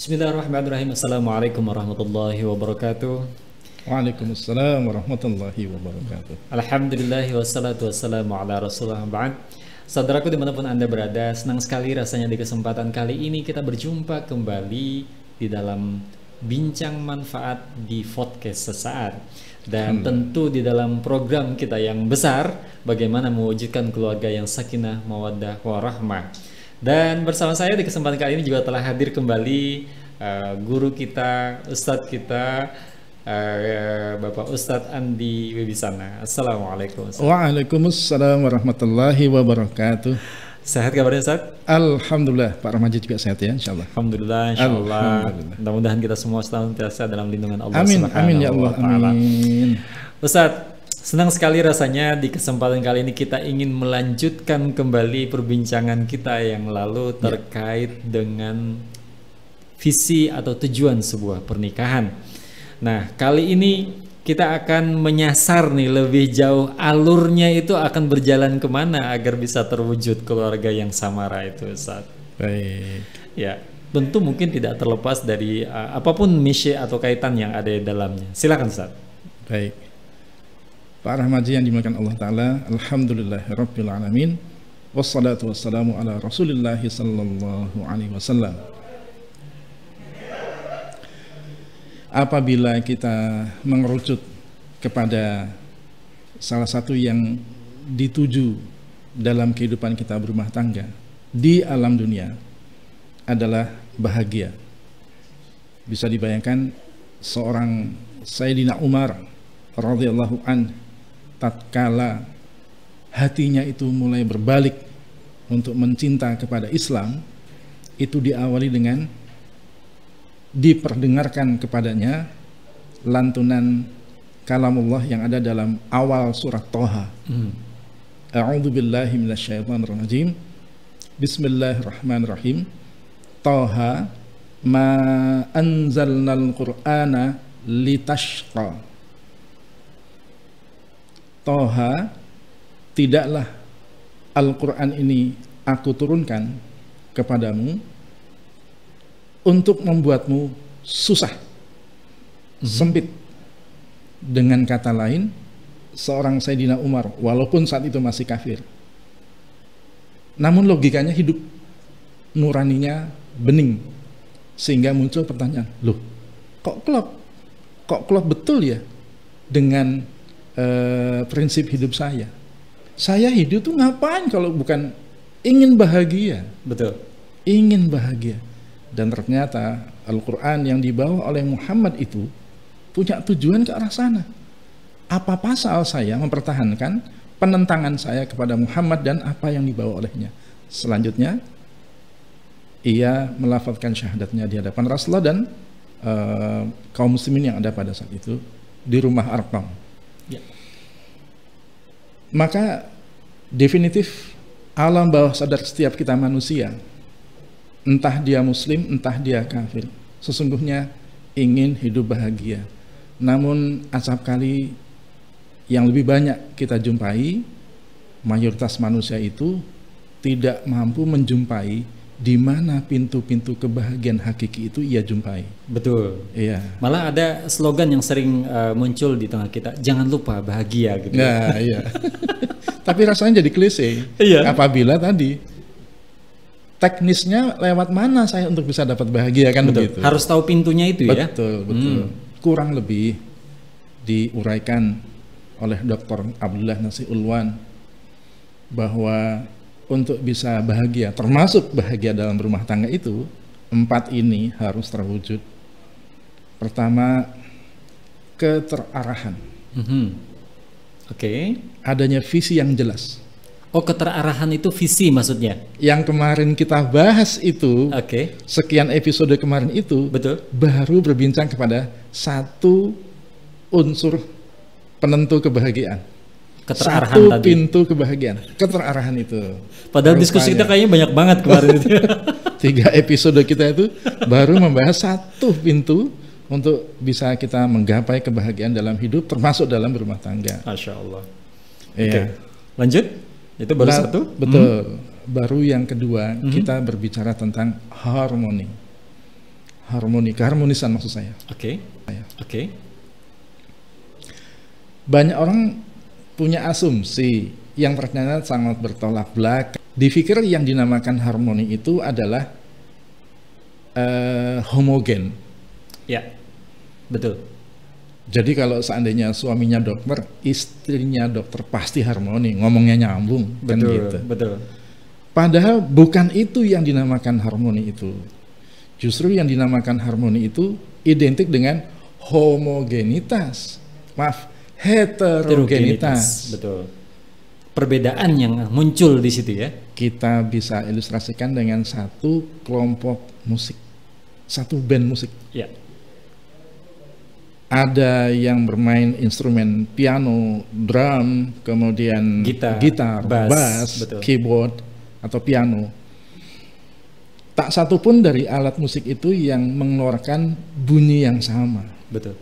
Bismillahirrahmanirrahim. Assalamualaikum warahmatullahi wabarakatuh. Waalaikumsalam warahmatullahi wabarakatuh. Alhamdulillah wassalatu wassalamu ala rasulullah ba'd. Saudaraku dimanapun Anda berada, senang sekali rasanya di kesempatan kali ini kita berjumpa kembali di dalam bincang manfaat di podcast sesaat. Dan tentu di dalam program kita yang besar, bagaimana mewujudkan keluarga yang sakinah, mawaddah, warahmah. Dan bersama saya di kesempatan kali ini juga telah hadir kembali guru kita, ustadz kita, Bapak Ustadz Andi Wibisana. Assalamualaikum. Waalaikumsalam warahmatullahi wabarakatuh. Sehat kabarnya Ustadz? Alhamdulillah, Pak Rahmaji juga sehat ya, insyaallah. Alhamdulillah, insyaallah. Mudah-mudahan kita semua senantiasa dalam lindungan Allah Amin, Subhanahu amin ya Allah, wa Ta'ala. amin. Ustadz, senang sekali rasanya di kesempatan kali ini kita ingin melanjutkan kembali perbincangan kita yang lalu terkait dengan visi atau tujuan sebuah pernikahan. Nah, kali ini kita akan menyasar nih lebih jauh, alurnya itu akan berjalan kemana agar bisa terwujud keluarga yang samara itu, Ustaz. Baik. Ya, tentu mungkin tidak terlepas dari apapun misi atau kaitan yang ada di dalamnya. Silakan, Ustaz. Baik. Pak Rahmaji yang dimuliakan Allah Ta'ala, alhamdulillahirabbil alamin. Wassalatu wassalamu ala Rasulillah sallallahu alaihi wasallam. Apabila kita mengerucut kepada salah satu yang dituju dalam kehidupan kita berumah tangga di alam dunia adalah bahagia. Bisa dibayangkan seorang Sayyidina Umar radhiyallahu an, tatkala hatinya itu mulai berbalik untuk mencinta kepada Islam, itu diawali dengan diperdengarkan kepadanya lantunan kalamullah yang ada dalam awal surat Thaha. A'udzu billahi minasyaitonir rajim. Bismillahirrahmanirrahim. Thaha ma anzalnal qur'ana litashqa. Thaha, tidaklah Al-Qur'an ini aku turunkan kepadamu untuk membuatmu susah, sempit. Dengan kata lain, seorang Sayyidina Umar, walaupun saat itu masih kafir, namun logikanya hidup, nuraninya bening, sehingga muncul pertanyaan, loh, kok klop betul ya dengan prinsip hidup saya? Saya hidup tuh ngapain kalau bukan ingin bahagia? Betul. Ingin bahagia. Dan ternyata Al-Quran yang dibawa oleh Muhammad itu punya tujuan ke arah sana. Apa pasal saya mempertahankan penentangan saya kepada Muhammad dan apa yang dibawa olehnya? Selanjutnya, ia melafazkan syahadatnya di hadapan Rasulullah dan kaum muslimin yang ada pada saat itu di rumah Arqam. Ya. Maka definitif alam bawah sadar setiap kita manusia, entah dia muslim, entah dia kafir, sesungguhnya ingin hidup bahagia. Namun acap kali yang lebih banyak kita jumpai, mayoritas manusia itu tidak mampu menjumpai di mana pintu-pintu kebahagiaan hakiki itu ia jumpai. Betul. Iya. Malah ada slogan yang sering muncul di tengah kita, jangan lupa bahagia gitu. Nah, iya. Tapi rasanya jadi klise. Iya. Apabila tadi teknisnya lewat mana saya untuk bisa dapat bahagia, kan begitu. Harus tahu pintunya itu ya. Betul. Kurang lebih diuraikan oleh Dr. Abdullah Nasir Ulwan bahwa untuk bisa bahagia, termasuk bahagia dalam rumah tangga itu, 4 ini harus terwujud. Pertama, keterarahan. Oke. Adanya visi yang jelas. Oh, keterarahan itu visi maksudnya? Yang kemarin kita bahas itu, sekian episode kemarin itu, betul, baru berbincang kepada satu unsur penentu kebahagiaan. Keterarahan satu tadi. Pintu kebahagiaan, keterarahan itu. Padahal diskusi kita kayaknya banyak banget kemarin itu. 3 episode kita itu baru membahas satu pintu untuk bisa kita menggapai kebahagiaan dalam hidup, termasuk dalam berumah tangga. Masya Allah. Iya. Lanjut. Itu baru satu? Betul. Baru yang kedua, kita berbicara tentang harmoni. harmoni, keharmonisan maksud saya. Oke. Oke. Banyak orang punya asumsi yang ternyata sangat bertolak belakang. Dipikir yang dinamakan harmoni itu adalah homogen. Ya, betul. Jadi kalau seandainya suaminya dokter, istrinya dokter pasti harmoni, ngomongnya nyambung, kan Betul, gitu. betul. Padahal bukan itu yang dinamakan harmoni itu. Justru yang dinamakan harmoni itu identik dengan homogenitas. Maaf, heterogenitas. Betul. Perbedaan yang muncul di situ ya. Kita bisa ilustrasikan dengan satu kelompok musik, satu band musik. Ya. Ada yang bermain instrumen piano, drum, kemudian gitar, bass, keyboard, atau piano. Tak satu pun dari alat musik itu yang mengeluarkan bunyi yang sama. Betul.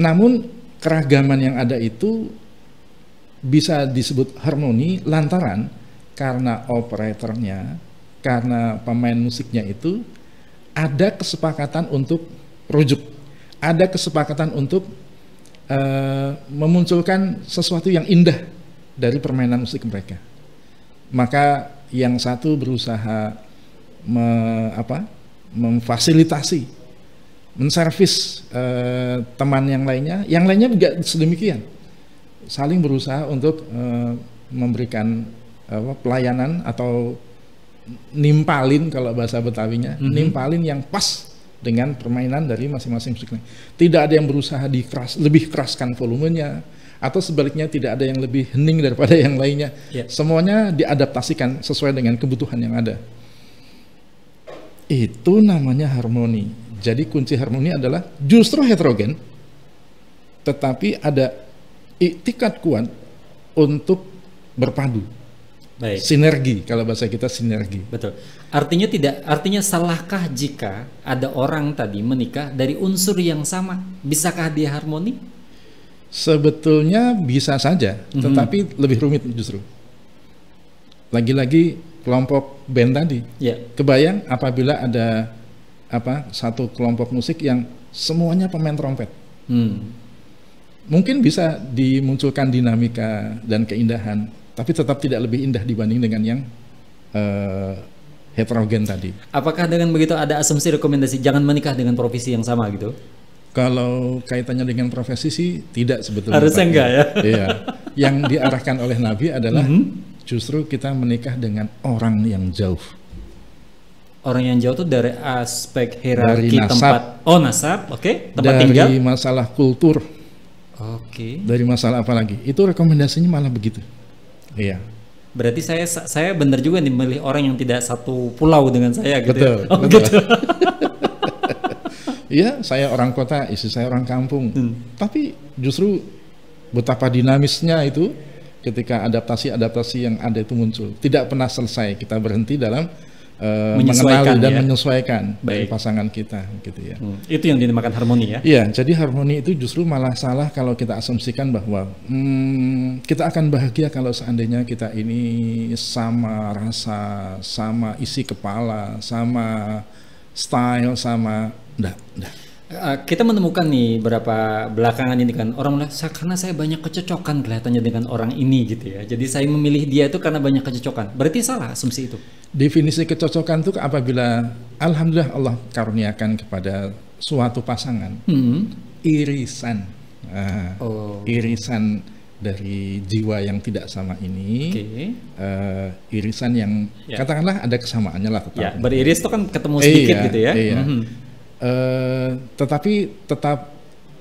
Namun keragaman yang ada itu bisa disebut harmoni lantaran karena operatornya, karena pemain musiknya itu ada kesepakatan untuk rujuk, ada kesepakatan untuk memunculkan sesuatu yang indah dari permainan musik mereka. Maka yang satu berusaha memfasilitasi, menservis teman yang lainnya juga sedemikian, saling berusaha untuk memberikan pelayanan atau nimpalin kalau bahasa Betawinya, nimpalin yang pas dengan permainan dari masing-masing musiknya. Tidak ada yang berusaha lebih keraskan volumenya, atau sebaliknya tidak ada yang lebih hening daripada yang lainnya. Semuanya diadaptasikan sesuai dengan kebutuhan yang ada. Itu namanya harmoni. Jadi kunci harmoni adalah justru heterogen, tetapi ada iktikat kuat untuk berpadu. Baik. Sinergi, kalau bahasa kita sinergi. Betul. Artinya salahkah jika ada orang tadi menikah dari unsur yang sama? Bisakah dia harmoni? Sebetulnya bisa saja, tetapi lebih rumit justru. Lagi-lagi kelompok band tadi. Kebayang apabila ada satu kelompok musik yang semuanya pemain trompet. Mungkin bisa dimunculkan dinamika dan keindahan, tapi tetap tidak lebih indah dibanding dengan yang heterogen tadi. Apakah dengan begitu ada asumsi rekomendasi jangan menikah dengan profesi yang sama gitu? Kalau kaitannya dengan profesi sih tidak sebetulnya. Harusnya enggak ya? Iya. Yang diarahkan oleh Nabi adalah justru kita menikah dengan orang yang jauh. Orang yang jauh itu dari aspek hierarki, dari nasab. tempat. Oh, nasab, oke. Tempat tinggal. Dari masalah kultur. Oke. Dari masalah apa lagi? Itu rekomendasinya malah begitu. Iya. Berarti saya benar juga nih memilih orang yang tidak satu pulau dengan saya gitu. Betul. Ya? Oh, betul. gitu. Iya, saya orang kota, istri saya orang kampung. Tapi justru betapa dinamisnya itu ketika adaptasi-adaptasi yang ada itu muncul. Tidak pernah selesai, kita berhenti dalam mengenali dan menyesuaikan dari pasangan kita, gitu ya. Itu yang dinamakan harmoni ya? Iya, jadi harmoni itu justru malah salah kalau kita asumsikan bahwa kita akan bahagia kalau seandainya kita ini sama rasa, sama isi kepala, sama style, sama enggak. Kita menemukan nih berapa belakangan ini kan orang bilang karena saya banyak kecocokan kelihatannya dengan orang ini gitu ya. Jadi saya memilih dia itu karena banyak kecocokan. Berarti salah asumsi itu. Definisi kecocokan itu apabila alhamdulillah Allah karuniakan kepada suatu pasangan irisan. Irisan dari jiwa yang tidak sama ini, irisan yang katakanlah ada kesamaannya lah tetap. Ya, beriris itu kan ketemu sedikit gitu ya. Iya. Tetapi tetap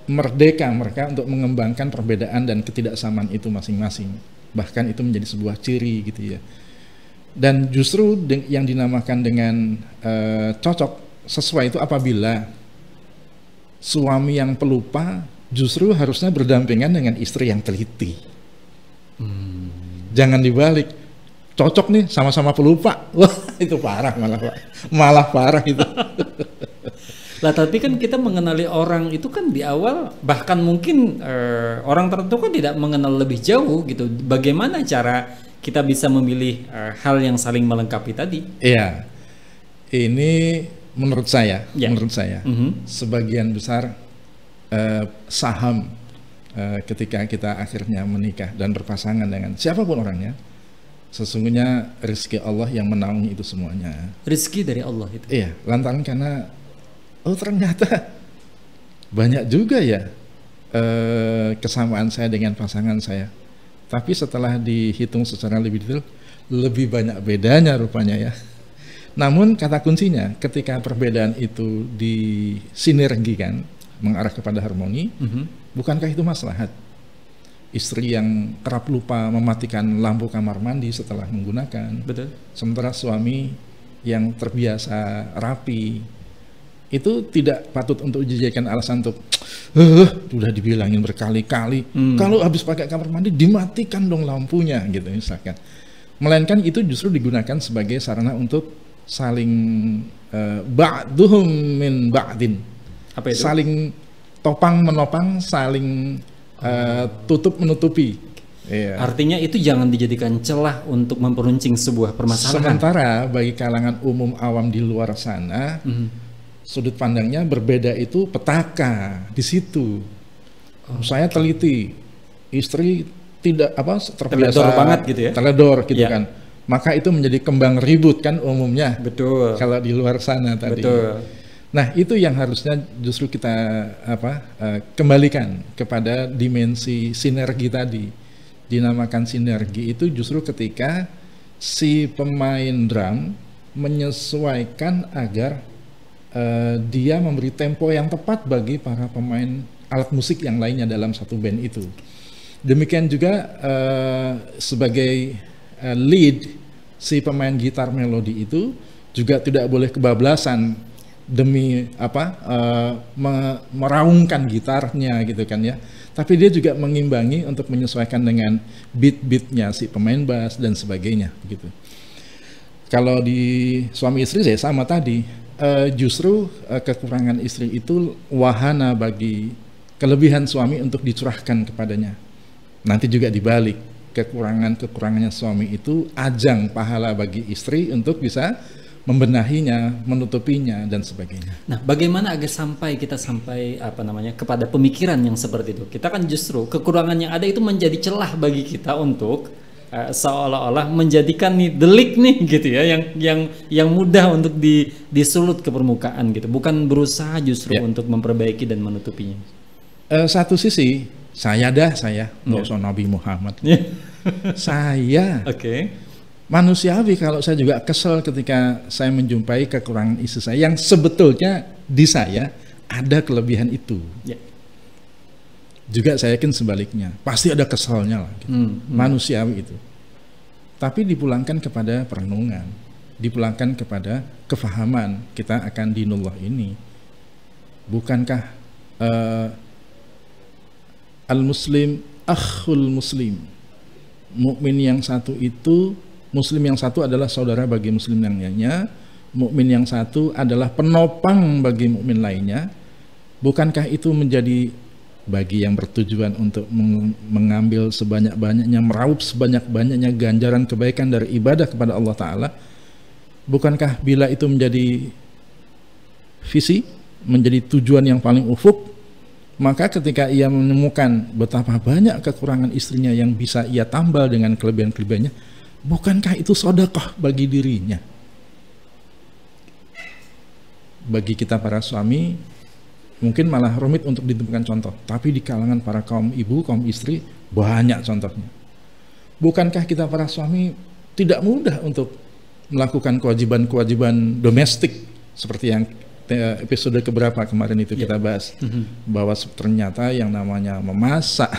merdeka mereka untuk mengembangkan perbedaan dan ketidaksamaan itu masing-masing. Bahkan itu menjadi sebuah ciri gitu ya. Dan justru yang dinamakan dengan cocok sesuai itu apabila suami yang pelupa justru harusnya berdampingan dengan istri yang teliti. Jangan dibalik. Cocok nih sama-sama pelupa. Wah, itu parah malah parah itu. Lah tapi kan kita mengenali orang itu kan di awal bahkan mungkin orang tertentu kan tidak mengenal lebih jauh gitu. Bagaimana cara kita bisa memilih hal yang saling melengkapi tadi? Iya. Ini menurut saya, Ya. sebagian besar saham ketika kita akhirnya menikah dan berpasangan dengan siapapun orangnya, sesungguhnya rezeki Allah yang menaungi itu semuanya. Rezeki dari Allah itu. Iya, lantaran karena ternyata banyak juga ya kesamaan saya dengan pasangan saya. Tapi setelah dihitung secara lebih detail, lebih banyak bedanya rupanya ya. Namun kata kuncinya ketika perbedaan itu disinergikan mengarah kepada harmoni, bukankah itu maslahat? Istri yang kerap lupa mematikan lampu kamar mandi setelah menggunakan, Betul. sementara suami yang terbiasa rapi, itu tidak patut untuk dijadikan alasan untuk sudah dibilangin berkali-kali kalau habis pakai kamar mandi dimatikan dong lampunya gitu misalkan. Melainkan itu justru digunakan sebagai sarana untuk saling ba'duhum min ba'din. Apa itu? Saling topang menopang, saling tutup menutupi. Iya. Artinya itu jangan dijadikan celah untuk memperuncing sebuah permasalahan. Sementara bagi kalangan umum awam di luar sana, sudut pandangnya berbeda itu petaka di situ. Saya teliti, istri tidak terbiasa Teledor banget gitu ya? Teledor gitu Ya. kan. Maka itu menjadi kembang ribut kan umumnya. Betul. Kalau di luar sana tadi. Betul. Nah, itu yang harusnya justru kita kembalikan kepada dimensi sinergi tadi. Dinamakan sinergi itu justru ketika si pemain drum menyesuaikan agar dia memberi tempo yang tepat bagi para pemain alat musik yang lainnya dalam satu band itu. Demikian juga sebagai lead, si pemain gitar melodi itu juga tidak boleh kebablasan demi meraungkan gitarnya gitu kan ya. Tapi dia juga mengimbangi untuk menyesuaikan dengan beat-beatnya si pemain bass dan sebagainya gitu. Kalau di suami istri saya sama tadi, justru kekurangan istri itu wahana bagi kelebihan suami untuk dicurahkan kepadanya. Nanti juga dibalik, kekurangannya suami itu ajang pahala bagi istri untuk bisa membenahinya, menutupinya dan sebagainya. Nah, bagaimana agar kita sampai kepada pemikiran yang seperti itu? Kita kan justru kekurangan yang ada itu menjadi celah bagi kita untuk seolah-olah menjadikan nih delik nih gitu ya, yang mudah untuk disulut ke permukaan gitu, bukan berusaha justru untuk memperbaiki dan menutupinya. Satu sisi saya nggak usah Nabi Muhammad. Saya manusiawi kalau saya juga kesel ketika saya menjumpai kekurangan istri saya yang sebetulnya di saya ada kelebihan itu. Juga saya yakin sebaliknya, pasti ada keselnya lah gitu. Manusiawi itu. Tapi dipulangkan kepada perenungan, dipulangkan kepada kefahaman kita akan dinullah ini. Bukankah al-muslim akhul muslim, mukmin yang satu itu, muslim yang satu adalah saudara bagi muslim yang lainnya, mukmin yang satu adalah penopang bagi mukmin lainnya. Bukankah itu menjadi bagi yang bertujuan untuk mengambil sebanyak-banyaknya, meraup sebanyak-banyaknya ganjaran kebaikan dari ibadah kepada Allah Ta'ala? Bukankah bila itu menjadi visi, menjadi tujuan yang paling ufuk, maka ketika ia menemukan betapa banyak kekurangan istrinya yang bisa ia tambal dengan kelebihan-kelebihannya, bukankah itu sedekah bagi dirinya? Bagi kita para suami mungkin malah rumit untuk ditemukan contoh, tapi di kalangan para kaum ibu, kaum istri banyak contohnya. Bukankah kita para suami tidak mudah untuk melakukan kewajiban-kewajiban domestik seperti yang episode keberapa kemarin itu kita bahas, bahwa ternyata yang namanya memasak,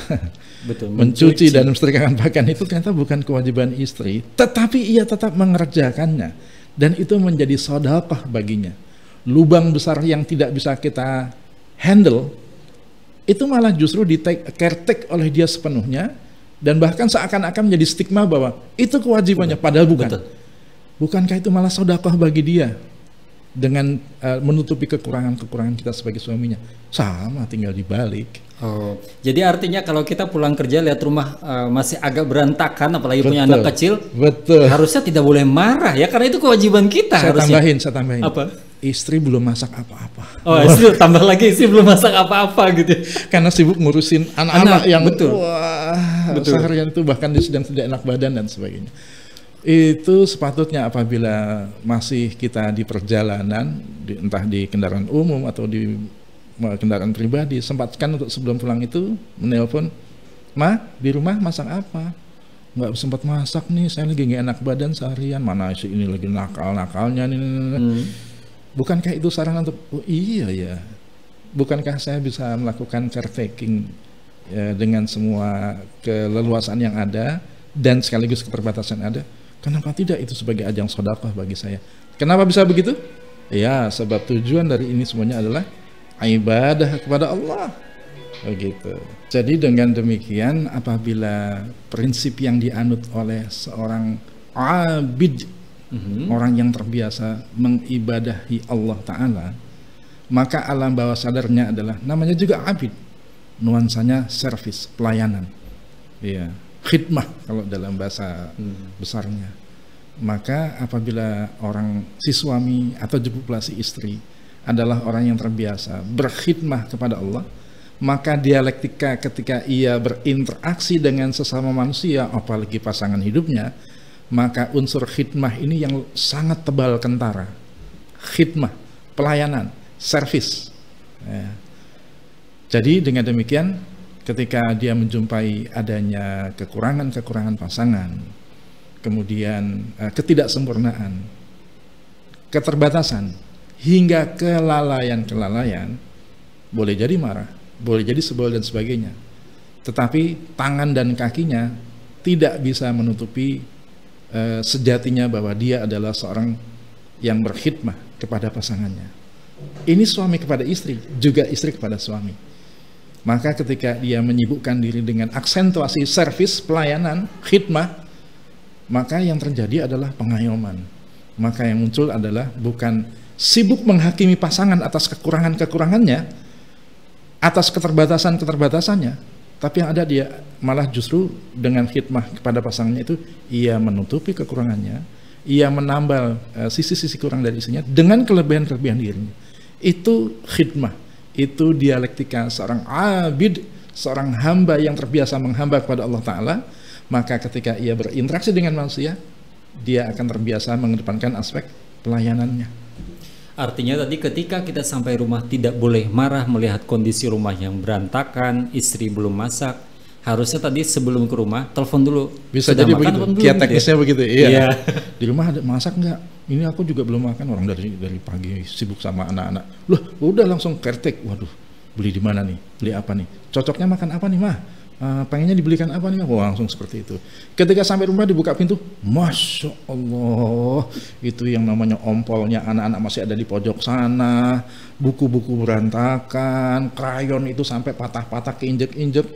mencuci dan mensetrikakan pakaian itu ternyata bukan kewajiban istri, tetapi ia tetap mengerjakannya dan itu menjadi sedekah baginya. Lubang besar yang tidak bisa kita handle itu malah justru di-caretaken oleh dia sepenuhnya, dan bahkan seakan-akan menjadi stigma bahwa itu kewajibannya, padahal bukan. Bukankah itu malah sedekah bagi dia dengan menutupi kekurangan-kekurangan kita sebagai suaminya? Sama, tinggal dibalik. Jadi artinya kalau kita pulang kerja lihat rumah masih agak berantakan, apalagi punya anak kecil, harusnya tidak boleh marah ya, karena itu kewajiban kita. Saya tambahin. Apa? istri belum masak apa-apa. Oh, istri tambah lagi istri belum masak apa-apa gitu. Karena sibuk ngurusin anak-anak yang betul. Seharian itu bahkan dia sedang tidak enak badan dan sebagainya. Itu sepatutnya apabila masih kita di perjalanan, entah di kendaraan umum atau di kendaraan pribadi, sempatkan untuk sebelum pulang itu menelpon, "Ma, di rumah masak apa?" "Nggak sempat masak nih, saya lagi nggak enak badan seharian." "Mana sih ini lagi nakal-nakalnya nih." Bukankah itu saran untuk, oh iya ya, bukankah saya bisa melakukan caretaking ya, dengan semua keleluasaan yang ada dan sekaligus keterbatasan ada? Kenapa tidak itu sebagai ajang sedekah bagi saya? Kenapa bisa begitu? Ya, sebab tujuan dari ini semuanya adalah ibadah kepada Allah. Begitu. Jadi dengan demikian apabila prinsip yang dianut oleh seorang abid, orang yang terbiasa mengibadahi Allah Ta'ala, maka alam bawah sadarnya adalah, namanya juga abid, nuansanya servis, pelayanan, ya, khidmah kalau dalam bahasa besarnya. Maka apabila si suami atau juga pula si istri adalah orang yang terbiasa berkhidmah kepada Allah, maka dialektika ketika ia berinteraksi dengan sesama manusia, apalagi pasangan hidupnya, maka unsur khidmah ini yang sangat tebal kentara. Khidmah, pelayanan, servis. Ya. Jadi dengan demikian, ketika dia menjumpai adanya kekurangan-kekurangan pasangan, kemudian ketidaksempurnaan, keterbatasan, hingga kelalaian-kelalaian, boleh jadi marah, boleh jadi sebel dan sebagainya. Tetapi tangan dan kakinya tidak bisa menutupi sejatinya bahwa dia adalah seorang yang berkhidmah kepada pasangannya. Ini suami kepada istri, juga istri kepada suami. Maka ketika dia menyibukkan diri dengan aksentuasi servis, pelayanan, khidmah, maka yang terjadi adalah pengayoman. Maka yang muncul adalah bukan sibuk menghakimi pasangan atas kekurangan-kekurangannya, atas keterbatasan-keterbatasannya, tapi yang ada dia malah justru dengan khidmah kepada pasangannya itu, ia menutupi kekurangannya, ia menambal sisi-sisi kurang dari istrinya dengan kelebihan-kelebihan dirinya. Itu khidmah, itu dialektika seorang abid, seorang hamba yang terbiasa menghamba kepada Allah Ta'ala. Maka ketika ia berinteraksi dengan manusia, dia akan terbiasa mengedepankan aspek pelayanannya. Artinya tadi ketika kita sampai rumah tidak boleh marah melihat kondisi rumah yang berantakan, istri belum masak. Harusnya tadi sebelum ke rumah telepon dulu. Bisa jadi begitu. Kiat teknisnya begitu. Iya. Di rumah ada masak nggak? Ini aku juga belum makan. Orang dari pagi sibuk sama anak-anak. Loh, udah langsung kertek. Waduh, beli di mana nih? Beli apa nih? Cocoknya makan apa nih, Mah? Pengennya dibelikan apa nih? Oh, langsung seperti itu. Ketika sampai rumah dibuka pintu, Masya Allah, itu yang namanya ompolnya anak-anak masih ada di pojok sana, buku-buku berantakan, krayon itu sampai patah-patah, keinjek-injek.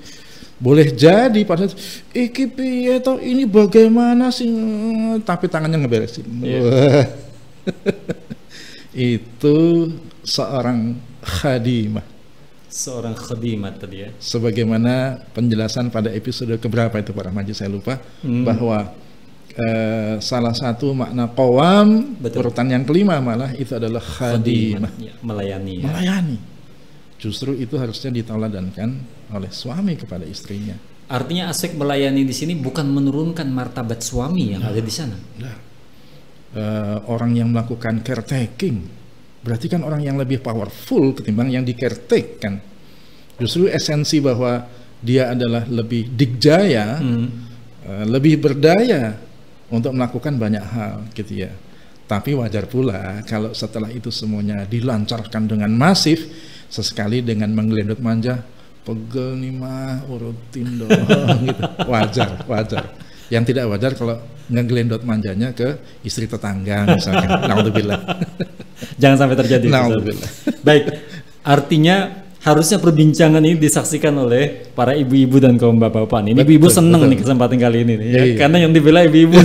Boleh jadi pada iki piye toh, ini bagaimana sih, tapi tangannya ngeberesin. Itu seorang khadimah. Seorang khadimat tadi ya. Sebagaimana penjelasan pada episode keberapa itu Pak Rahmaji, saya lupa, bahwa salah satu makna qawam, urutan yang kelima malah itu adalah khadimah, ya, melayani. Melayani. Justru itu harusnya diteladankan oleh suami kepada istrinya. Artinya aspek melayani di sini bukan menurunkan martabat suami yang ada di sana. Orang yang melakukan caretaking berarti kan orang yang lebih powerful ketimbang yang di caretake kan. Justru esensi bahwa dia adalah lebih dikjaya, lebih berdaya untuk melakukan banyak hal gitu ya. Tapi wajar pula kalau setelah itu semuanya dilancarkan dengan masif, sesekali dengan menggelendot manja, pegel nih mah, urutin dong gitu. Wajar. Yang tidak wajar kalau ngegelendot manjanya ke istri tetangga misalkan. Naudzubillah. Jangan sampai terjadi. Naudzubillah. Baik, artinya harusnya perbincangan ini disaksikan oleh para ibu-ibu dan kaum bapak-bapak. Ini ibu-ibu seneng nih kesempatan kali ini nih, ya. Karena yang dibela ibu-ibu.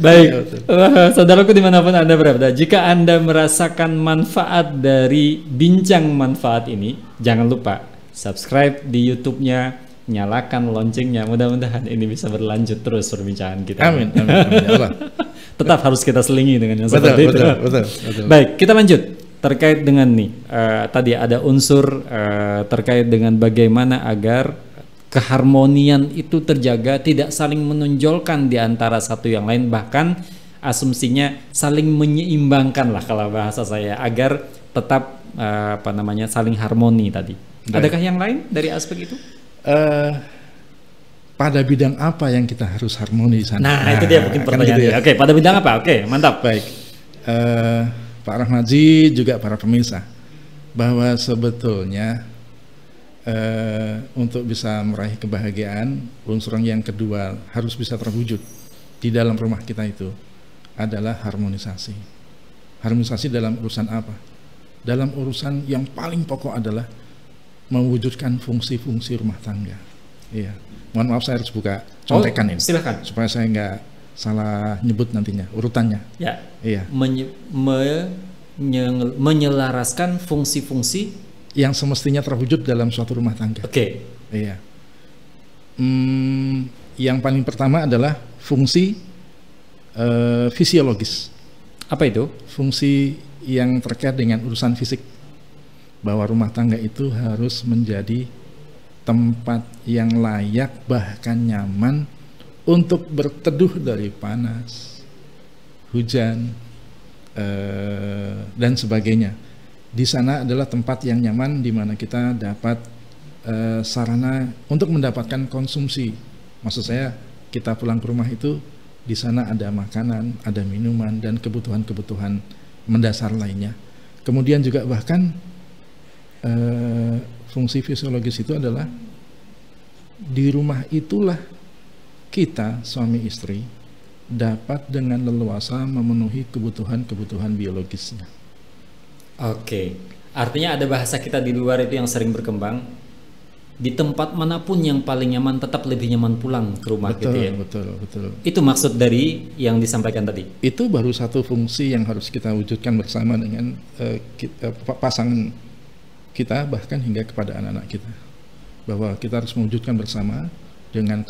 Baik, saudaraku dimanapun Anda berada, jika Anda merasakan manfaat dari bincang manfaat ini, jangan lupa subscribe di YouTube-nya, nyalakan loncengnya. Mudah-mudahan ini bisa berlanjut terus perbincangan kita. Amin. Ya Allah. tetap harus kita selingi dengan yang Betul, seperti itu. betul. Baik, kita lanjut terkait dengan nih tadi ada unsur terkait dengan bagaimana agar keharmonian itu terjaga, tidak saling menonjolkan di antara satu yang lain, bahkan asumsinya saling menyeimbangkan lah kalau bahasa saya, agar tetap saling harmoni tadi. Baik. Adakah yang lain dari aspek itu? Pada bidang apa yang kita harus harmoni di sana? Nah, itu dia mungkin kan pertanyaannya. gitu ya. Oke, pada bidang apa? Oke, mantap. Baik, Pak Rahmaji juga para pemirsa, bahwa sebetulnya untuk bisa meraih kebahagiaan, unsur yang kedua harus bisa terwujud di dalam rumah kita itu adalah harmonisasi. Harmonisasi dalam urusan apa? Dalam urusan yang paling pokok adalah mewujudkan fungsi-fungsi rumah tangga. Iya. Mohon maaf saya harus buka contekan ini. Silakan. Supaya saya nggak salah nyebut nantinya urutannya. Ya. Iya. Menyelaraskan fungsi-fungsi yang semestinya terwujud dalam suatu rumah tangga. Oke. Iya. Yang paling pertama adalah fungsi fisiologis. Apa itu? Fungsi yang terkait dengan urusan fisik. Bahwa rumah tangga itu harus menjadi tempat yang layak bahkan nyaman untuk berteduh dari panas, hujan, dan sebagainya. Di sana adalah tempat yang nyaman di mana kita dapat sarana untuk mendapatkan konsumsi. Maksud saya, kita pulang ke rumah itu di sana ada makanan, ada minuman, dan kebutuhan-kebutuhan mendasar lainnya. Kemudian juga bahkan fungsi fisiologis itu adalah di rumah itulah kita suami istri dapat dengan leluasa memenuhi kebutuhan-kebutuhan biologisnya. Oke, artinya ada bahasa kita di luar itu yang sering berkembang, di tempat manapun yang paling nyaman tetap lebih nyaman pulang ke rumah. Betul, gitu ya. Betul. Itu maksud dari yang disampaikan tadi. Itu baru satu fungsi yang harus kita wujudkan bersama dengan pasangan kita, bahkan hingga kepada anak-anak kita, bahwa kita harus mewujudkan bersama dengan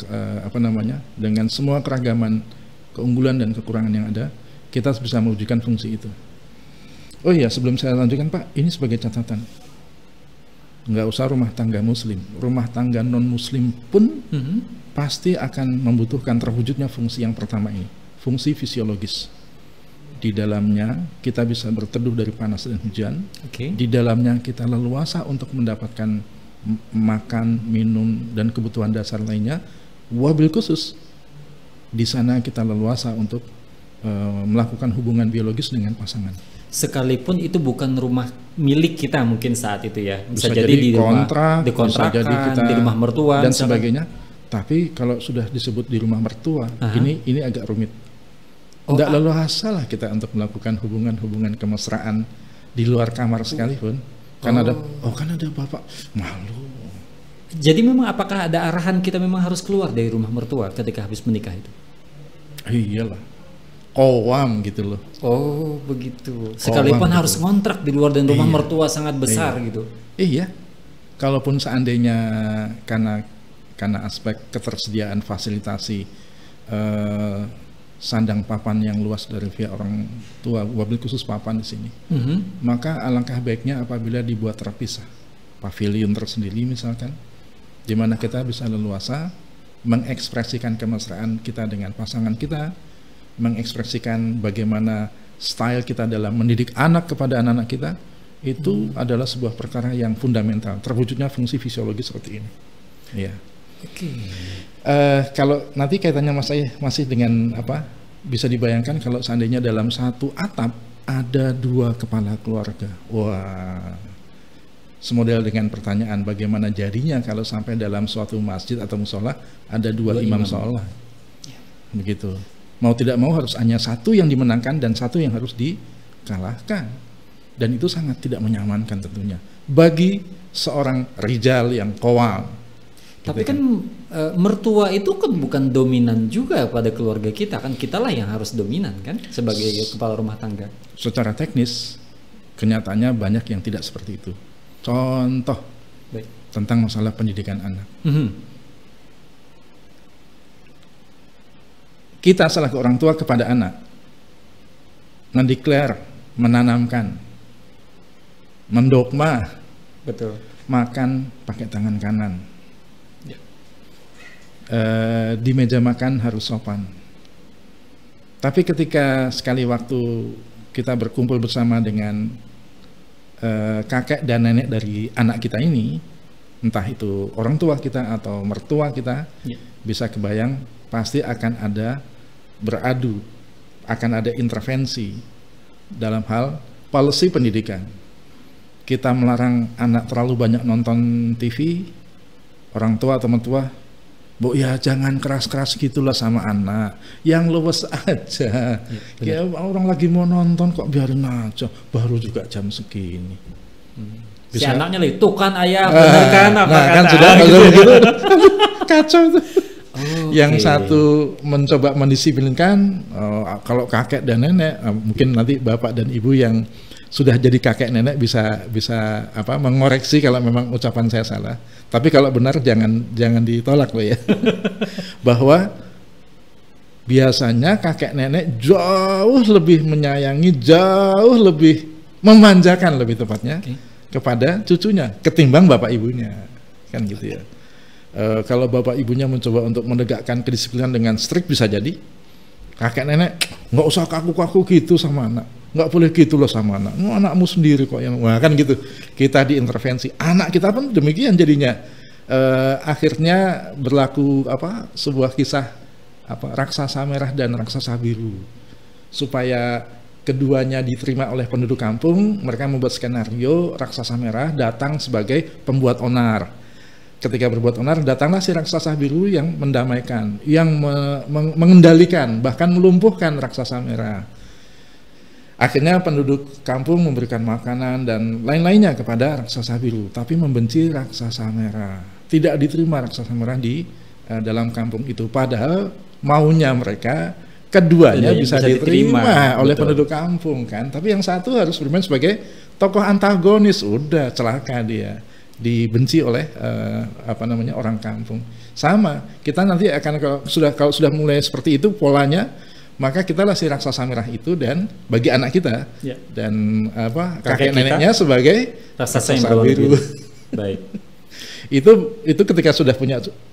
dengan semua keragaman keunggulan dan kekurangan yang ada, kita harus bisa mewujudkan fungsi itu. Oh iya, sebelum saya lanjutkan Pak, ini sebagai catatan, nggak usah rumah tangga muslim, rumah tangga non muslim pun pasti akan membutuhkan terwujudnya fungsi yang pertama ini, fungsi fisiologis. Di dalamnya kita bisa berteduh dari panas dan hujan. Di dalamnya kita leluasa untuk mendapatkan makan, minum, dan kebutuhan dasar lainnya. Wabil khusus di sana kita leluasa untuk melakukan hubungan biologis dengan pasangan. Sekalipun itu bukan rumah milik kita mungkin saat itu ya, bisa jadi di kontrak, rumah, dikontrakan, bisa jadi kita di rumah mertua dan sebagainya. Tapi kalau sudah disebut di rumah mertua, ini agak rumit. Tidak leluasa lah kita untuk melakukan hubungan kemesraan di luar kamar sekalipun. Kan ada bapak malu. Jadi memang apakah ada arahan kita memang harus keluar dari rumah mertua ketika habis menikah itu? Iyalah, kowam gitu loh. Oh begitu. Sekalipun harus ngontrak di luar dan rumah mertua sangat besar gitu. Iya. Kalaupun seandainya karena aspek ketersediaan fasilitasi sandang papan yang luas dari pihak orang tua, wabil khusus papan di sini, maka alangkah baiknya apabila dibuat terpisah, pavilion tersendiri misalkan, di mana kita bisa leluasa mengekspresikan kemesraan kita dengan pasangan kita, mengekspresikan bagaimana style kita dalam mendidik anak kepada anak-anak kita. Itu adalah sebuah perkara yang fundamental, terwujudnya fungsi fisiologis seperti ini. Iya. Kalau nanti kaitannya masih dengan apa? Bisa dibayangkan kalau seandainya dalam satu atap ada dua kepala keluarga. Wah, semodel dengan pertanyaan bagaimana jadinya kalau sampai dalam suatu masjid atau musola ada dua imam sholat. Begitu. Mau tidak mau harus hanya satu yang dimenangkan dan satu yang harus dikalahkan. Dan itu sangat tidak menyamankan tentunya bagi seorang rijal yang qawwam. Tapi kan mertua itu kan bukan dominan juga pada keluarga kita, kan kitalah yang harus dominan kan sebagai kepala rumah tangga. Secara teknis kenyataannya banyak yang tidak seperti itu. Contoh tentang masalah pendidikan anak. Kita selaku orang tua kepada anak mendeklar, menanamkan, mendogma, Betul. makan pakai tangan kanan. Ya. Di meja makan harus sopan. Tapi ketika sekali waktu kita berkumpul bersama dengan kakek dan nenek dari anak kita ini, entah itu orang tua kita atau mertua kita, Ya. bisa kebayang pasti akan ada beradu, akan ada intervensi dalam hal policy pendidikan. Kita melarang anak terlalu banyak nonton TV, orang tua atau mertua, Bu ya jangan keras-keras gitulah sama anak, yang luwes aja. Ya, orang lagi mau nonton kok biarin aja, baru juga jam segini. Si anaknya lihat, tuh kan ayah, bener kan apa nah, kata kan sudah gitu. begitu, kacau itu. Okay. Yang satu mencoba mendisiplinkan, kalau kakek dan nenek, mungkin nanti bapak dan ibu yang sudah jadi kakek nenek bisa mengoreksi kalau memang ucapan saya salah. Tapi kalau benar jangan ditolak loh ya. Bahwa biasanya kakek nenek jauh lebih menyayangi, jauh lebih memanjakan lebih tepatnya kepada cucunya ketimbang bapak ibunya, kan gitu ya. Kalau bapak ibunya mencoba untuk menegakkan kedisiplinan dengan strict bisa jadi kakek nenek nggak usah kaku-kaku gitu sama anak, nggak boleh gitu loh sama anak, anakmu sendiri kok yang, wah kan gitu. Kita diintervensi, anak kita pun demikian jadinya. Akhirnya berlaku sebuah kisah raksasa merah dan raksasa biru. Supaya keduanya diterima oleh penduduk kampung, mereka membuat skenario raksasa merah datang sebagai pembuat onar. Ketika berbuat onar, datanglah si raksasa biru yang mendamaikan, yang mengendalikan, bahkan melumpuhkan raksasa merah. Akhirnya penduduk kampung memberikan makanan dan lain-lainnya kepada raksasa biru, tapi membenci raksasa merah. Tidak diterima raksasa merah di dalam kampung itu. Padahal maunya mereka keduanya bisa diterima oleh penduduk kampung kan. Tapi yang satu harus bermain sebagai tokoh antagonis, udah celaka dia, dibenci oleh orang kampung. Sama, kita nanti akan kalau sudah mulai seperti itu polanya, maka kita lah si raksasa merah itu, dan bagi anak kita dan kakek neneknya sebagai raksasa biru. Baik. Itu ketika sudah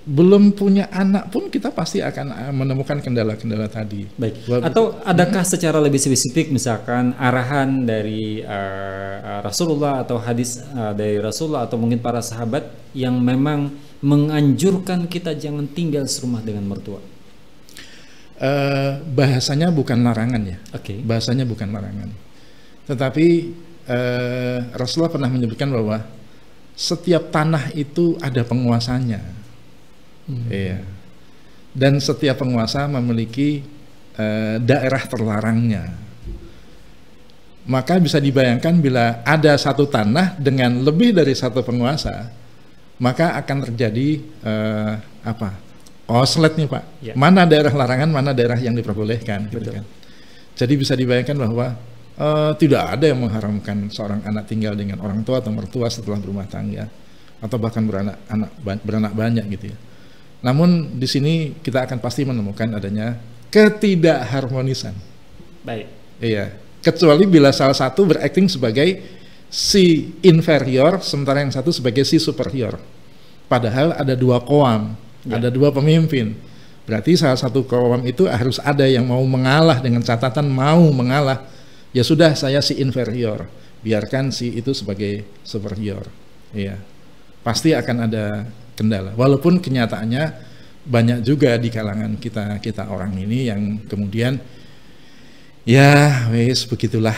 belum punya anak pun kita pasti akan menemukan kendala-kendala tadi. Baik. Atau adakah secara lebih spesifik misalkan arahan dari Rasulullah atau hadis dari Rasulullah atau mungkin para sahabat yang memang menganjurkan kita jangan tinggal serumah dengan mertua? Bahasanya bukan larangan ya. Bahasanya bukan larangan. Tetapi Rasulullah pernah menyebutkan bahwa setiap tanah itu ada penguasanya, iya. Dan setiap penguasa memiliki daerah terlarangnya. Maka bisa dibayangkan bila ada satu tanah dengan lebih dari satu penguasa, maka akan terjadi koslet nih Pak. Mana daerah larangan, mana daerah yang diperbolehkan, gitu kan. Jadi bisa dibayangkan bahwa tidak ada yang mengharamkan seorang anak tinggal dengan orang tua atau mertua setelah berumah tangga, atau bahkan beranak banyak gitu ya. Namun di sini kita akan pasti menemukan adanya ketidakharmonisan. Baik. Iya. Kecuali bila salah satu berakting sebagai si inferior, sementara yang satu sebagai si superior. Padahal ada dua qawam, ada dua pemimpin. Berarti salah satu qawam itu harus ada yang mau mengalah dengan catatan mau mengalah. Ya sudah, saya si inferior, biarkan si itu sebagai superior. Iya. Pasti akan ada kendala. Walaupun kenyataannya banyak juga di kalangan kita orang ini yang kemudian ya wes begitulah,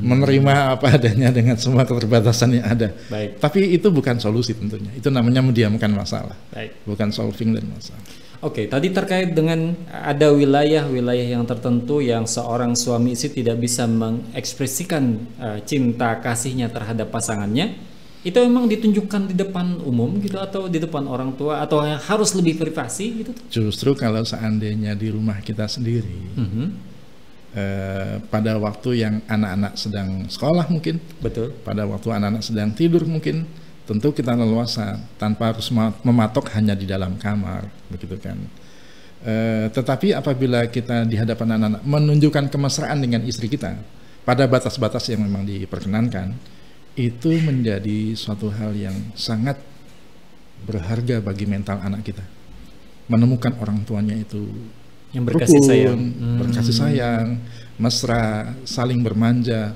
menerima apa adanya dengan semua keterbatasan yang ada. Baik. Tapi itu bukan solusi tentunya. Itu namanya mendiamkan masalah. Baik. Bukan solving dari masalah. Oke, tadi terkait dengan ada wilayah-wilayah yang tertentu yang seorang suami istri tidak bisa mengekspresikan cinta kasihnya terhadap pasangannya, itu memang ditunjukkan di depan umum gitu atau di depan orang tua, atau harus lebih privasi gitu? Justru kalau seandainya di rumah kita sendiri, pada waktu yang anak-anak sedang sekolah mungkin, betul, pada waktu anak-anak sedang tidur mungkin, tentu kita leluasa tanpa harus mematok hanya di dalam kamar, begitu kan. Tetapi apabila kita di hadapan anak-anak menunjukkan kemesraan dengan istri kita pada batas-batas yang memang diperkenankan, itu menjadi suatu hal yang sangat berharga bagi mental anak kita. Menemukan orang tuanya itu yang berkasih sayang, berkasih sayang, mesra, saling bermanja.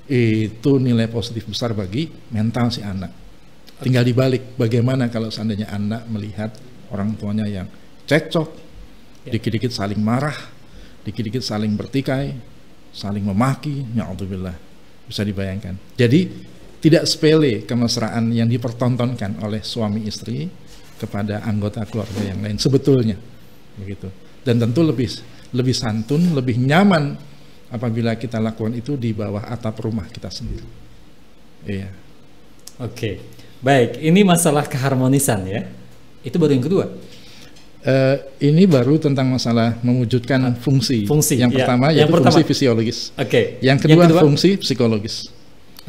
Itu nilai positif besar bagi mental si anak. Tinggal dibalik, bagaimana kalau seandainya anak melihat orang tuanya yang cekcok, dikit-dikit saling marah, dikit-dikit saling bertikai, saling memaki, na'udzubillah. Bisa dibayangkan. Jadi tidak sepele kemesraan yang dipertontonkan oleh suami istri kepada anggota keluarga yang lain sebetulnya, begitu. Dan tentu lebih santun, lebih nyaman apabila kita lakukan itu di bawah atap rumah kita sendiri. Iya. Oke, baik. Ini masalah keharmonisan ya. Itu baru yang kedua. Ini baru tentang masalah mewujudkan fungsi. Yang pertama yaitu fungsi fisiologis. Oke. Yang kedua fungsi psikologis.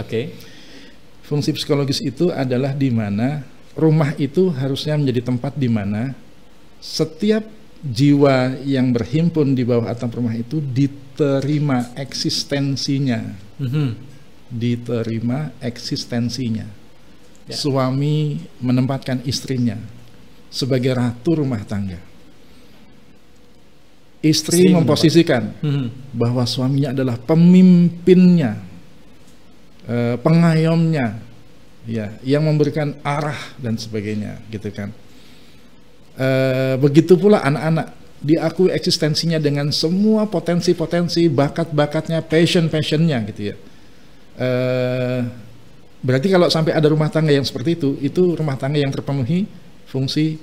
Oke. Fungsi psikologis itu adalah di mana rumah itu harusnya menjadi tempat di mana setiap jiwa yang berhimpun di bawah atap rumah itu diterima eksistensinya. Diterima eksistensinya. Ya. Suami menempatkan istrinya sebagai ratu rumah tangga. Istri memposisikan bahwa suaminya adalah pemimpinnya, pengayomnya, ya, yang memberikan arah dan sebagainya, gitu kan. Begitu pula anak-anak diakui eksistensinya dengan semua potensi-potensi, bakat-bakatnya, passion-passionnya, gitu ya. Berarti kalau sampai ada rumah tangga yang seperti itu rumah tangga yang terpenuhi fungsi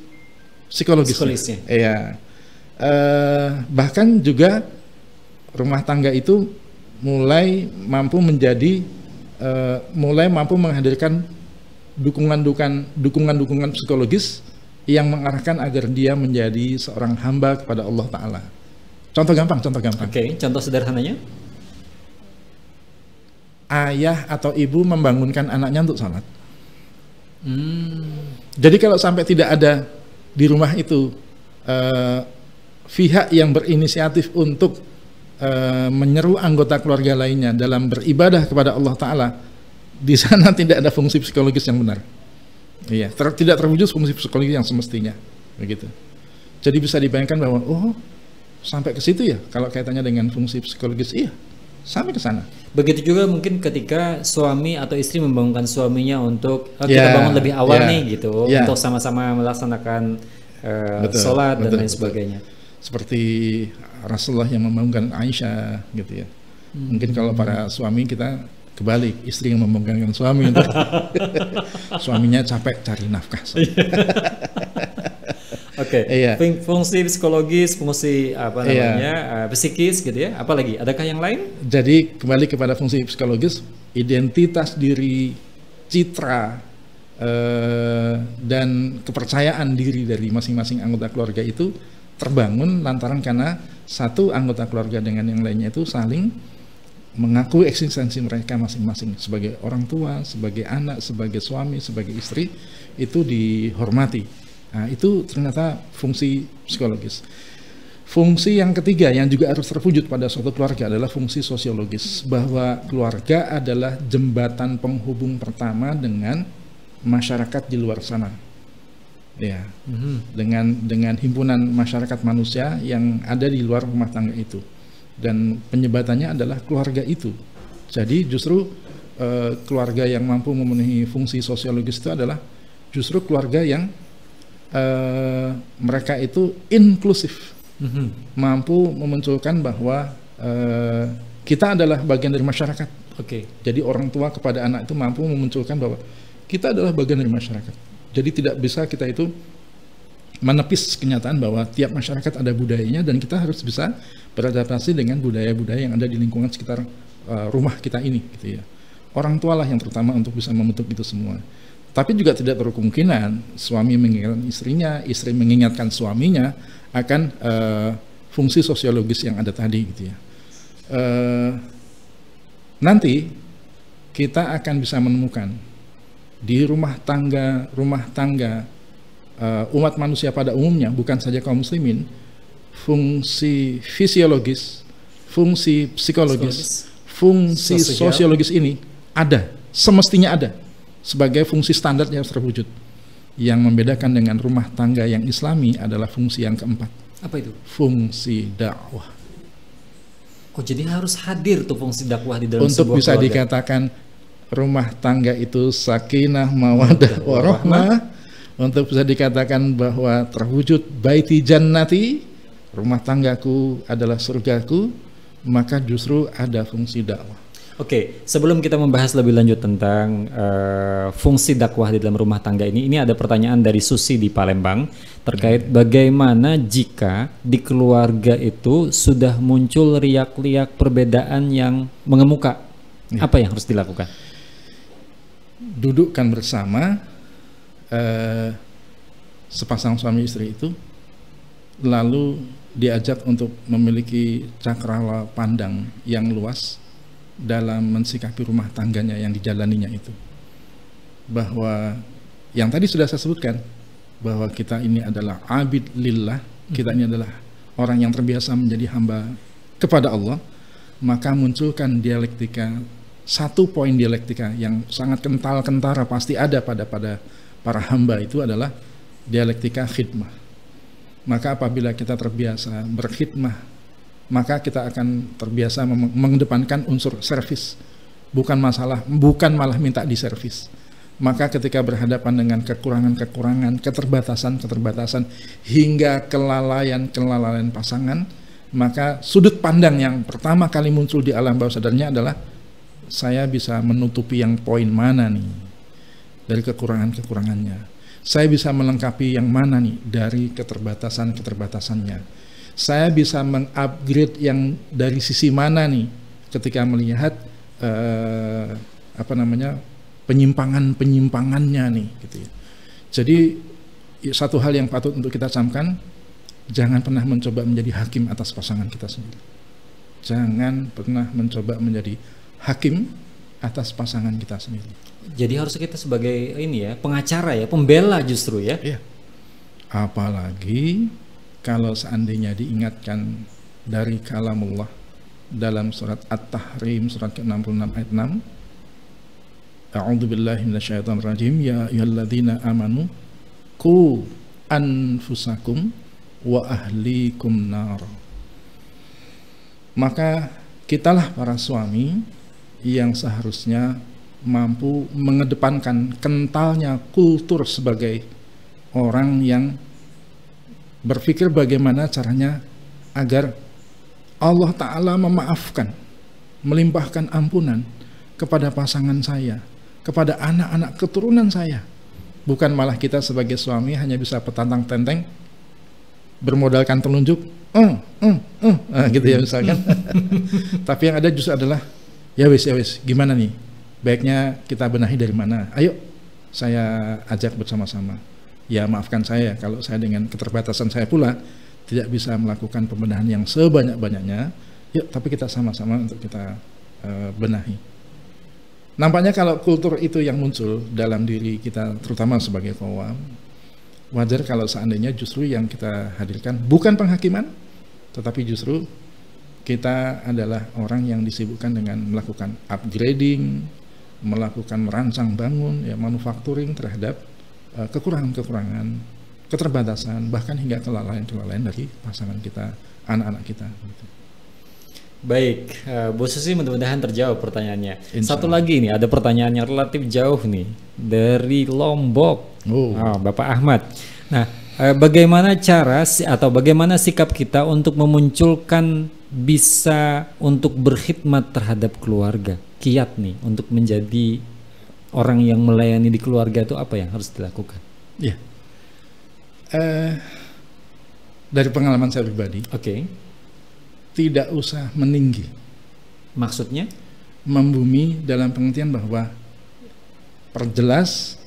psikologisnya. Iya. Bahkan juga rumah tangga itu mulai mampu menghadirkan dukungan psikologis yang mengarahkan agar dia menjadi seorang hamba kepada Allah Ta'ala. Contoh gampang. Oke, contoh sederhananya? Ayah atau ibu membangunkan anaknya untuk salat. Jadi kalau sampai tidak ada di rumah itu pihak yang berinisiatif untuk menyeru anggota keluarga lainnya dalam beribadah kepada Allah Ta'ala, di sana tidak ada fungsi psikologis yang benar. Iya, tidak terwujud fungsi psikologis yang semestinya, begitu. Jadi bisa dibayangkan bahwa sampai ke situ ya kalau kaitannya dengan fungsi psikologis, iya, sampai ke sana. Begitu juga mungkin ketika suami atau istri membangunkan suaminya untuk kita bangun lebih awal nih gitu, untuk sama-sama melaksanakan sholat dan lain sebagainya. Seperti Rasulullah yang membangunkan Aisyah gitu ya. Mungkin kalau para suami kita kebalik, istri yang membangunkan suami untuk suaminya capek cari nafkah. Oke. Fungsi psikologis, fungsi psikis gitu ya. Apalagi? Adakah yang lain? Jadi kembali kepada fungsi psikologis, identitas diri, citra dan kepercayaan diri dari masing-masing anggota keluarga itu terbangun lantaran karena satu anggota keluarga dengan yang lainnya itu saling mengakui eksistensi mereka masing-masing sebagai orang tua, sebagai anak, sebagai suami, sebagai istri, itu dihormati. Nah, itu ternyata fungsi psikologis. Fungsi yang ketiga yang juga harus terwujud pada suatu keluarga adalah fungsi sosiologis, bahwa keluarga adalah jembatan penghubung pertama dengan masyarakat di luar sana. Ya, dengan himpunan masyarakat manusia yang ada di luar rumah tangga itu. Dan penyebatannya adalah keluarga itu. Jadi justru keluarga yang mampu memenuhi fungsi sosiologis itu adalah justru keluarga yang mereka itu inklusif, mampu memunculkan bahwa kita adalah bagian dari masyarakat. Jadi orang tua kepada anak itu mampu memunculkan bahwa kita adalah bagian dari masyarakat. Jadi tidak bisa kita itu menepis kenyataan bahwa tiap masyarakat ada budayanya dan kita harus bisa beradaptasi dengan budaya-budaya yang ada di lingkungan sekitar rumah kita ini, gitu ya. Orang tua lah yang terutama untuk bisa membentuk itu semua. Tapi juga tidak terlalu kemungkinan suami mengingatkan istrinya, istri mengingatkan suaminya akan fungsi sosiologis yang ada tadi, gitu ya. Nanti kita akan bisa menemukan di rumah tangga umat manusia pada umumnya, bukan saja kaum muslimin, fungsi fisiologis, fungsi psikologis, fungsi sosiologis ini ada, semestinya ada sebagai fungsi standar yang terwujud. Yang membedakan dengan rumah tangga yang Islami adalah fungsi yang keempat. Apa itu? Fungsi dakwah. Oh, jadi harus hadir tuh fungsi dakwah di dalam untuk sebuah bisa keluarga. Dikatakan rumah tangga itu sakinah, mawaddah, warahmah. Untuk bisa dikatakan bahwa terwujud baiti jannati, rumah tanggaku adalah surgaku, maka justru ada fungsi dakwah. Oke, sebelum kita membahas lebih lanjut tentang fungsi dakwah di dalam rumah tangga ini ada pertanyaan dari Susi di Palembang terkait bagaimana jika di keluarga itu sudah muncul riak-riak perbedaan yang mengemuka, apa yang harus dilakukan? Dudukkan bersama sepasang suami istri itu, lalu diajak untuk memiliki cakrawala pandang yang luas dalam mensikapi rumah tangganya yang dijalaninya itu. Bahwa yang tadi sudah saya sebutkan, bahwa kita ini adalah abid lillah, kita ini adalah orang yang terbiasa menjadi hamba kepada Allah, maka munculkan dialektika, satu poin dialektika yang sangat kental kentara pasti ada pada para hamba itu adalah dialektika khidmah. Maka apabila kita terbiasa berkhidmah, maka kita akan terbiasa mengedepankan unsur servis, bukan malah minta diservis. Maka ketika berhadapan dengan kekurangan-kekurangan, keterbatasan-keterbatasan hingga kelalaian pasangan, maka sudut pandang yang pertama kali muncul di alam bawah sadarnya adalah saya bisa menutupi yang poin mana nih dari kekurangannya. Saya bisa melengkapi yang mana nih dari keterbatasannya. Saya bisa mengupgrade yang dari sisi mana nih ketika melihat penyimpangannya nih gitu ya. Jadi satu hal yang patut untuk kita camkan, jangan pernah mencoba menjadi hakim atas pasangan kita sendiri. Jangan pernah mencoba menjadi hakim atas pasangan kita sendiri. Jadi harus kita sebagai pengacara ya, pembela justru ya. Iya. Apalagi kalau seandainya diingatkan dari kalamullah dalam surat At-Tahrim surat ke-66 ayat 6, A'udzubillahi minasyaitonir rajim, ya ayyuhalladzina amanu qu anfusakum wa ahlikum nar. Maka kitalah para suami yang seharusnya mampu mengedepankan kentalnya kultur sebagai orang yang berpikir bagaimana caranya agar Allah Ta'ala memaafkan, melimpahkan ampunan kepada pasangan saya, kepada anak-anak keturunan saya. Bukan malah kita sebagai suami hanya bisa petantang tenteng, bermodalkan telunjuk, gitu ya misalkan. Tapi yang ada justru adalah, ya wis, gimana nih? Baiknya kita benahi dari mana? Ayo, saya ajak bersama-sama. Ya maafkan saya kalau saya dengan keterbatasan saya pula tidak bisa melakukan pembenahan yang sebanyak-banyaknya. Yuk, tapi kita sama-sama untuk kita benahi. Nampaknya kalau kultur itu yang muncul dalam diri kita, terutama sebagai qawwam, wajar kalau seandainya justru yang kita hadirkan bukan penghakiman, tetapi justru kita adalah orang yang disibukkan dengan melakukan upgrading, melakukan merancang bangun, ya manufacturing terhadap kekurangan-kekurangan, keterbatasan, bahkan hingga kelalaian dari pasangan kita, anak-anak kita. Gitu. Baik, Bu Susi, mudah-mudahan terjawab pertanyaannya. Satu lagi nih, ada pertanyaan yang relatif jauh nih dari Lombok, Bapak Ahmad. Nah, bagaimana bagaimana sikap kita untuk memunculkan bisa untuk berkhidmat terhadap keluarga, kiat nih untuk menjadi orang yang melayani di keluarga itu apa yang harus dilakukan? Ya, dari pengalaman saya pribadi, tidak usah meninggi. Maksudnya? Membumi dalam pengertian bahwa pertegas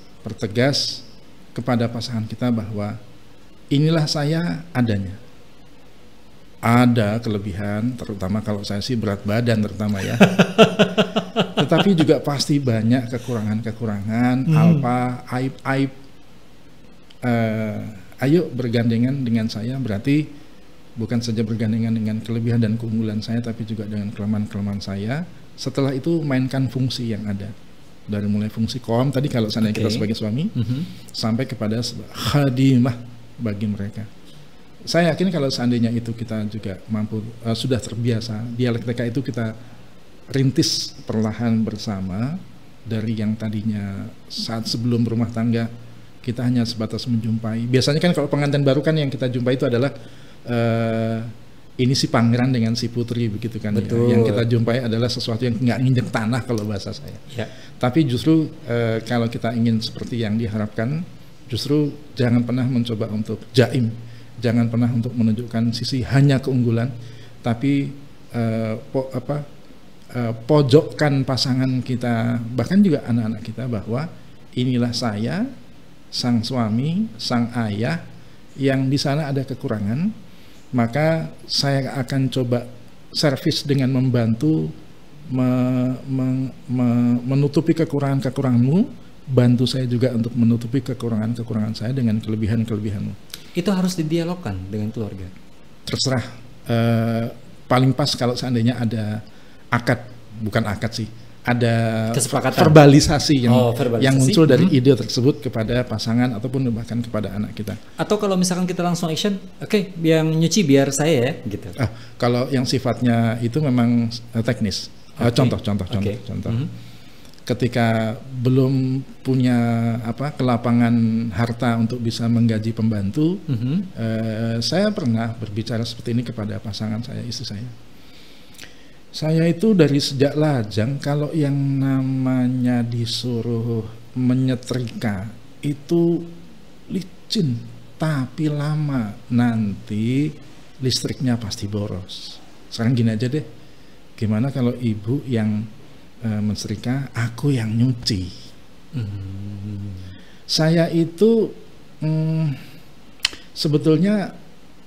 kepada pasangan kita bahwa inilah saya adanya. Ada kelebihan, terutama kalau saya sih berat badan terutama ya. Tetapi juga pasti banyak kekurangan-kekurangan, alpa, aib-aib. Ayo bergandengan dengan saya, berarti bukan saja bergandengan dengan kelebihan dan keunggulan saya, tapi juga dengan kelemahan-kelemahan saya. Setelah itu mainkan fungsi yang ada, dari mulai fungsi qawam tadi kalau seandainya kita sebagai suami, sampai kepada khadimah bagi mereka. Saya yakin kalau seandainya itu kita juga mampu, sudah terbiasa, dialektika itu kita rintis perlahan bersama, dari yang tadinya saat sebelum berumah tangga kita hanya sebatas menjumpai. Biasanya kan kalau pengantin baru kan yang kita jumpai itu adalah ini si pangeran dengan si putri begitu kan. Ya. Yang kita jumpai adalah sesuatu yang nggak nginjek tanah kalau bahasa saya. Ya. Tapi justru kalau kita ingin seperti yang diharapkan, justru jangan pernah mencoba untuk jaim, jangan pernah untuk menunjukkan sisi hanya keunggulan, tapi pojokkan pasangan kita, bahkan juga anak-anak kita, bahwa inilah saya, sang suami, sang ayah, yang di sana ada kekurangan, maka saya akan coba servis dengan membantu menutupi kekurangan-kekuranganmu, bantu saya juga untuk menutupi kekurangan-kekurangan saya dengan kelebihan-kelebihanmu. Itu harus didialogkan dengan keluarga. Terserah, paling pas kalau seandainya ada akad, bukan akad sih, ada verbalisasi yang muncul dari ide tersebut kepada pasangan ataupun bahkan kepada anak kita. Atau kalau misalkan kita langsung action, oke, yang nyuci biar saya ya, gitu. Kalau yang sifatnya itu memang teknis. Contoh. Ketika belum punya kelapangan harta untuk bisa menggaji pembantu, saya pernah berbicara seperti ini kepada pasangan saya, istri saya. Saya itu dari sejak lajang kalau yang namanya disuruh menyetrika itu licin tapi lama, nanti listriknya pasti boros. Sekarang gini aja deh, gimana kalau ibu yang mensetrika, aku yang nyuci. Saya itu sebetulnya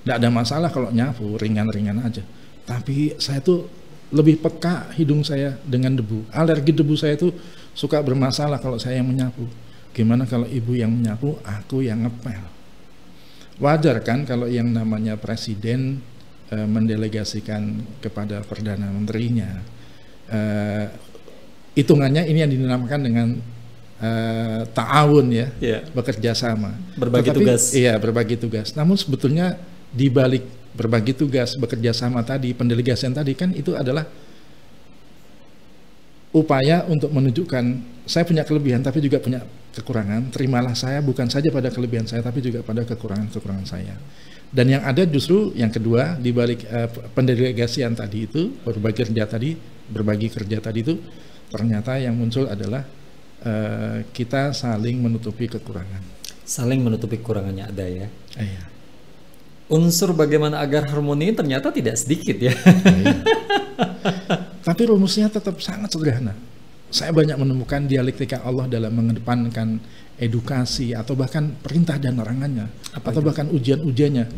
tidak ada masalah kalau nyapu, ringan-ringan aja. Tapi saya tuh lebih peka hidung saya dengan debu. Alergi debu saya itu suka bermasalah kalau saya yang menyapu. Gimana kalau ibu yang menyapu, aku yang ngepel. Wajar kan kalau yang namanya presiden mendelegasikan kepada perdana menterinya. Hitungannya ini yang dinamakan dengan ta'awun ya, bekerja sama. Tugas. Iya, berbagi tugas. Namun sebetulnya di balik berbagi tugas, bekerja sama tadi, pendelegasian tadi kan itu adalah upaya untuk menunjukkan saya punya kelebihan tapi juga punya kekurangan. Terimalah saya bukan saja pada kelebihan saya tapi juga pada kekurangan-kekurangan saya. Dan yang ada justru yang kedua di balik pendelegasian tadi itu, berbagi kerja tadi itu, ternyata yang muncul adalah kita saling menutupi kekurangan. Saling menutupi kekurangannya ada ya. Iya. Unsur bagaimana agar harmoni ternyata tidak sedikit ya. Tapi rumusnya tetap sangat sederhana. Saya banyak menemukan dialektika Allah dalam mengedepankan edukasi atau bahkan perintah dan larangannya, atau bahkan ujian-ujiannya.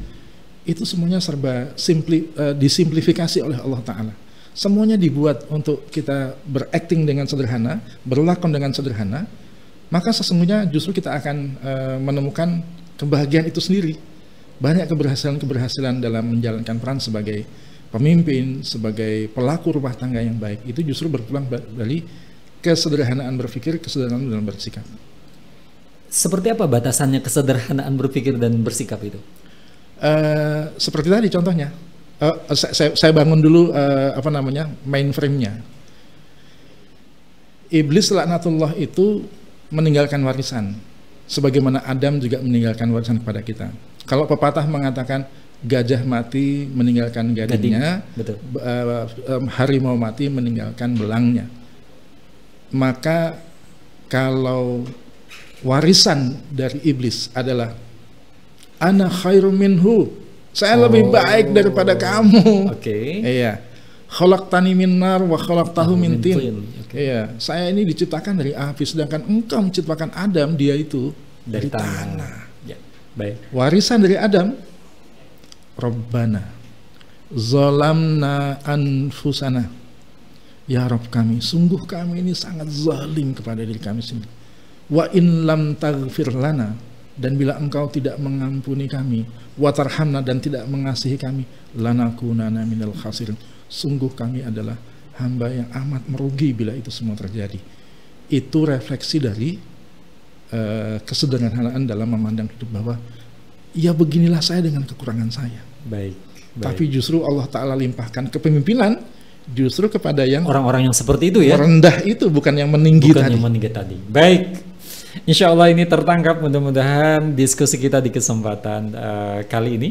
Itu semuanya serba disimplifikasi oleh Allah Ta'ala. Semuanya dibuat untuk kita berakting dengan sederhana, berlakon dengan sederhana, maka sesungguhnya justru kita akan menemukan kebahagiaan itu sendiri. Banyak keberhasilan dalam menjalankan peran sebagai pemimpin, sebagai pelaku rumah tangga yang baik, itu justru berpulang dari kesederhanaan berpikir, kesederhanaan dalam bersikap. Seperti apa batasannya kesederhanaan berpikir dan bersikap itu? Seperti tadi contohnya, saya bangun dulu mainframe-nya. Iblis laknatullah itu meninggalkan warisan, sebagaimana Adam juga meninggalkan warisan kepada kita. Kalau pepatah mengatakan gajah mati meninggalkan gadingnya, harimau mati meninggalkan belangnya. Maka kalau warisan dari iblis adalah ana khairum minhu, saya lebih baik daripada kamu. Iya. Khalaqtani min nar wa khalaqtahu min tin. Iya, saya ini diciptakan dari api, sedangkan engkau menciptakan Adam, dia itu dari tanah. Baik. Warisan dari Adam, Rabbana zalamna anfusana, ya Rabb kami, sungguh kami ini sangat zalim kepada diri kami sendiri. Wa in lam taghfir lana, dan bila engkau tidak mengampuni kami, wa tarhamna, dan tidak mengasihi kami, lanakunana minal khasirin, sungguh kami adalah hamba yang amat merugi bila itu semua terjadi. Itu refleksi dari kesederhanaan dalam memandang hidup, bahwa ya beginilah saya dengan kekurangan saya. Baik. Tapi justru Allah Ta'ala limpahkan kepemimpinan justru kepada yang orang-orang yang seperti itu ya, rendah itu, bukan yang meninggi bukan tadi. yang meninggi tadi. Baik, insya Allah ini tertangkap mudah-mudahan diskusi kita di kesempatan kali ini.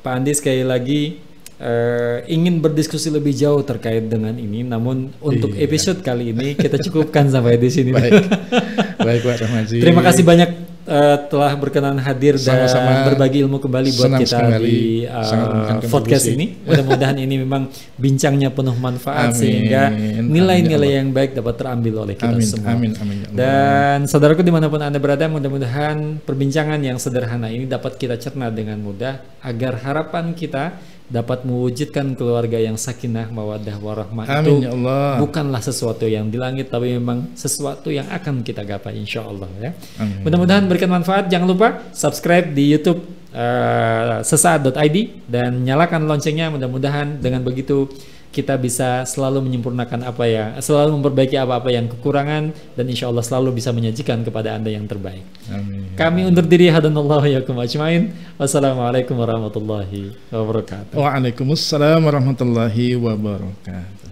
Pak Andi sekali lagi ingin berdiskusi lebih jauh terkait dengan ini, namun untuk episode kali ini kita cukupkan sampai di sini. Baik Pak Rahmaji. Terima kasih banyak telah berkenan hadir dan berbagi ilmu kembali buat kita di podcast ini. Mudah-mudahan ini memang bincangnya penuh manfaat, sehingga nilai-nilai yang baik dapat terambil oleh kita semua. Amin. Dan saudaraku dimanapun Anda berada, mudah-mudahan perbincangan yang sederhana ini dapat kita cerna dengan mudah, agar harapan kita dapat mewujudkan keluarga yang sakinah, mawaddah, warahmah. Itu ya Allah. Bukanlah sesuatu yang di langit, tapi memang sesuatu yang akan kita gapai insya Allah ya. Mudah-mudahan berikan manfaat. Jangan lupa subscribe di YouTube sesaat.id dan nyalakan loncengnya. Mudah-mudahan dengan begitu kita bisa selalu menyempurnakan selalu memperbaiki apa-apa yang kekurangan, dan insya Allah selalu bisa menyajikan kepada Anda yang terbaik. Amin. Kami undur diri, hadanallahu yakum ajmain. Wassalamualaikum warahmatullahi wabarakatuh. Waalaikumsalam warahmatullahi wabarakatuh.